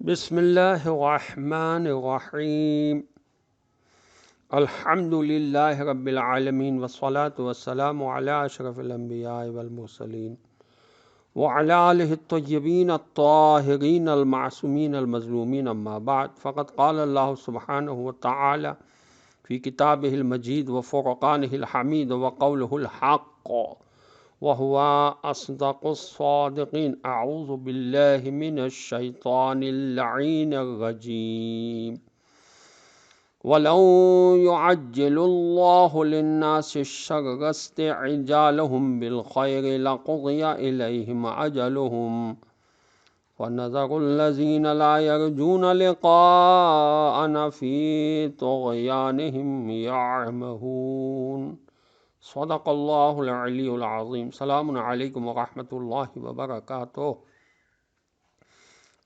بسم اللہ الرحمن الرحیم الحمد للہ رب العالمین والصلاة والسلام علی اشرف الانبیاء والمرسلین وعلی آلہ الطیبین الطاہرین المعصومین المظلومین اما بعد فقد قال اللہ سبحانہ وتعالی فی کتابہ المجید وفرقانہ الحمید وقولہ الحق وهو أصدق الصادقين. أعوذ بالله من الشيطان اللعين الرجيم. ولو يعجل الله للناس الشر استعجالهم بالخير لقضي إليهم أجلهم ونذر الذين لا يرجون لقاءنا في طغيانهم يعمهون. صدق اللہ العلی العظیم. السلام علیکم ورحمۃ اللہ وبرکاتہ.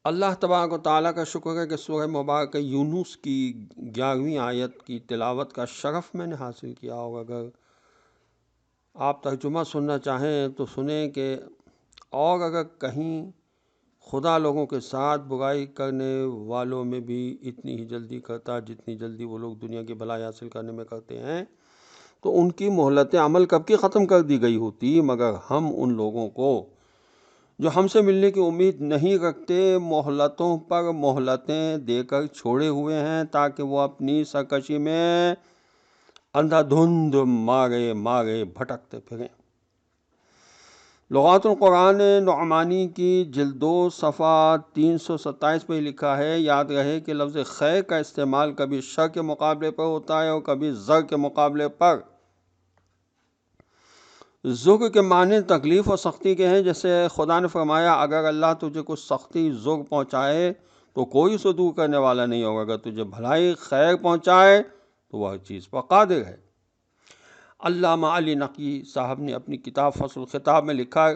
اللہ تبارک و تعالیٰ کا شکر ہے کہ سورہ مبارکہ یونس کی 11ویں آیت کی تلاوت کا شرف میں نے حاصل کیا. اور اگر آپ ترجمہ سننا چاہیں تو سنیں کہ اور اگر کہیں خدا لوگوں کے ساتھ برائی کرنے والوں میں بھی اتنی ہی جلدی کرتا جتنی جلدی وہ لوگ دنیا کی بھلائی حاصل کرنے میں کرتے ہیں تو ان کی مہلت عمل کب کی ختم کر دی گئی ہوتی. مگر ہم ان لوگوں کو جو ہم سے ملنے کی امید نہیں رکھتے مہلتوں پر مہلتیں دے کر چھوڑے ہوئے ہیں تاکہ وہ اپنی سرکشی میں اندھا دھند مارے بھٹکتے پھریں. لغات القرآن نعمانی کی جلد 2 صفحہ 327 پہ لکھا ہے، یاد رہے کہ لفظ خیر کا استعمال کبھی شر کے مقابلے پر ہوتا ہے اور کبھی ضر کے مقابلے پر. ضر کے معنی تکلیف اور سختی کے ہیں، جیسے خدا نے فرمایا اگر اللہ تجھے کچھ سختی ضر پہنچائے تو کوئی اسے دور کرنے والا نہیں ہوگا، اگر تجھے بھلائی خیر پہنچائے تو وہ ہر چیز پر قادر ہے. علامہ علی نقی صاحب نے اپنی کتاب فصل الخطاب میں لکھا،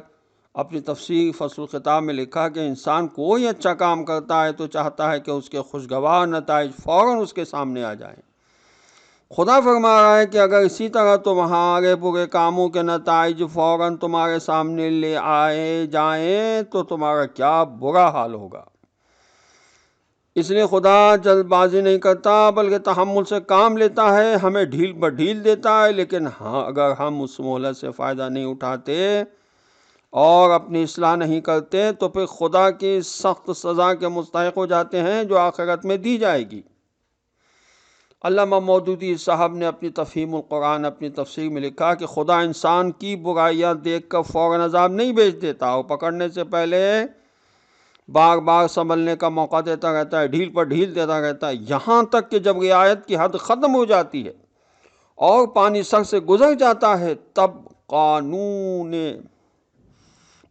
اپنی تفسیر فصل الخطاب میں لکھا کہ انسان کوئی اچھا کام کرتا ہے تو چاہتا ہے کہ اس کے خوشگوار نتائج فوراً اس کے سامنے آ جائیں. خدا فرما رہا ہے کہ اگر اسی طرح تمہارے برے کاموں کے نتائج فوراً تمہارے سامنے لے آئے جائیں تو تمہارا کیا برا حال ہوگا. اس لیے خدا جلد بازی نہیں کرتا بلکہ تحمل سے کام لیتا ہے، ہمیں ڈھیل پر ڈھیل دیتا ہے. لیکن اگر ہم اس مہلت سے فائدہ نہیں اٹھاتے اور اپنی اصلاح نہیں کرتے تو پھر خدا کی سخت سزا کے مستحق ہو جاتے ہیں جو آخرت میں دی جائے گی. علامہ مودودی صاحب نے اپنی تفہیم القرآن اپنی تفسیر میں لکھا کہ خدا انسان کی برائیاں دیکھ کر فوراً عذاب نہیں بھیج دیتا اور پکڑنے سے پہلے بار بار سنبھلنے کا موقع دیتا رہتا ہے، ڈھیل پر ڈھیل دیتا رہتا ہے، یہاں تک کہ جب رعایت کی حد ختم ہو جاتی ہے اور پانی سر سے گزر جاتا ہے تب قانون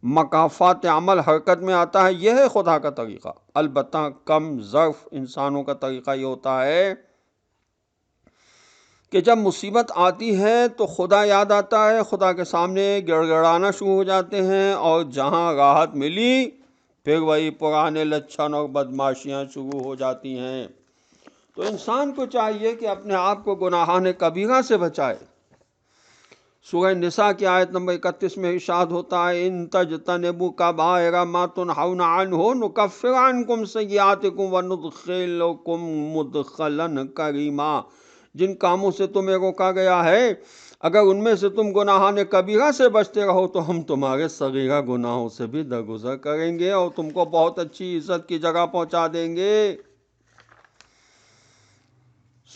مکافات عمل حرکت میں آتا ہے. یہ ہے خدا کا طریقہ. البتہ کم ظرف انسانوں کا طریقہ یہ ہوتا ہے کہ جب مصیبت آتی ہے تو خدا یاد آتا ہے، خدا کے سامنے گڑ گڑانا شروع ہو جاتے ہیں اور جہاں راحت ملی پھر وہی پرانے لچھن اور بدماشیاں شروع ہو جاتی ہیں. تو انسان کو چاہیے کہ اپنے آپ کو گناہان کبیرہ سے بچائے. سورہ نساء کی آیت نمبر 31 میں ارشاد ہوتا ہے ان تجتنبوا کبائر ما تنہون عنہ نکفر عنکم سیئاتکم وندخلکم مدخلا کریما. جن کاموں سے تمہیں روکا گیا ہے اگر ان میں سے تم گناہان کبیرہ سے بچتے رہو تو ہم تمہارے صغیرہ گناہوں سے بھی درگزر کریں گے اور تم کو بہت اچھی عزت کی جگہ پہنچا دیں گے.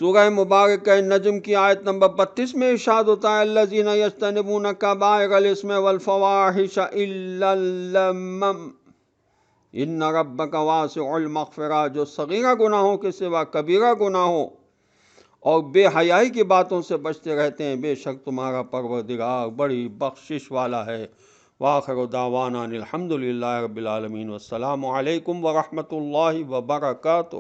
سورہ مبارکہ نجم کی آیت نمبر 32 میں ارشاد ہوتا ہے الذین یجتنبون کبائر الاسم والفواحش الا اللمم ان ربک واسع المغفرہ. جو صغیرہ گناہوں کے سوا کبیرہ گناہوں اور بے حیائی کی باتوں سے بچتے رہتے ہیں بے شک تمہارا پروردگار بڑی بخشش والا ہے. وآخر دعوانا الحمد للہ رب العالمین والسلام علیکم ورحمۃ اللہ وبرکاتہ.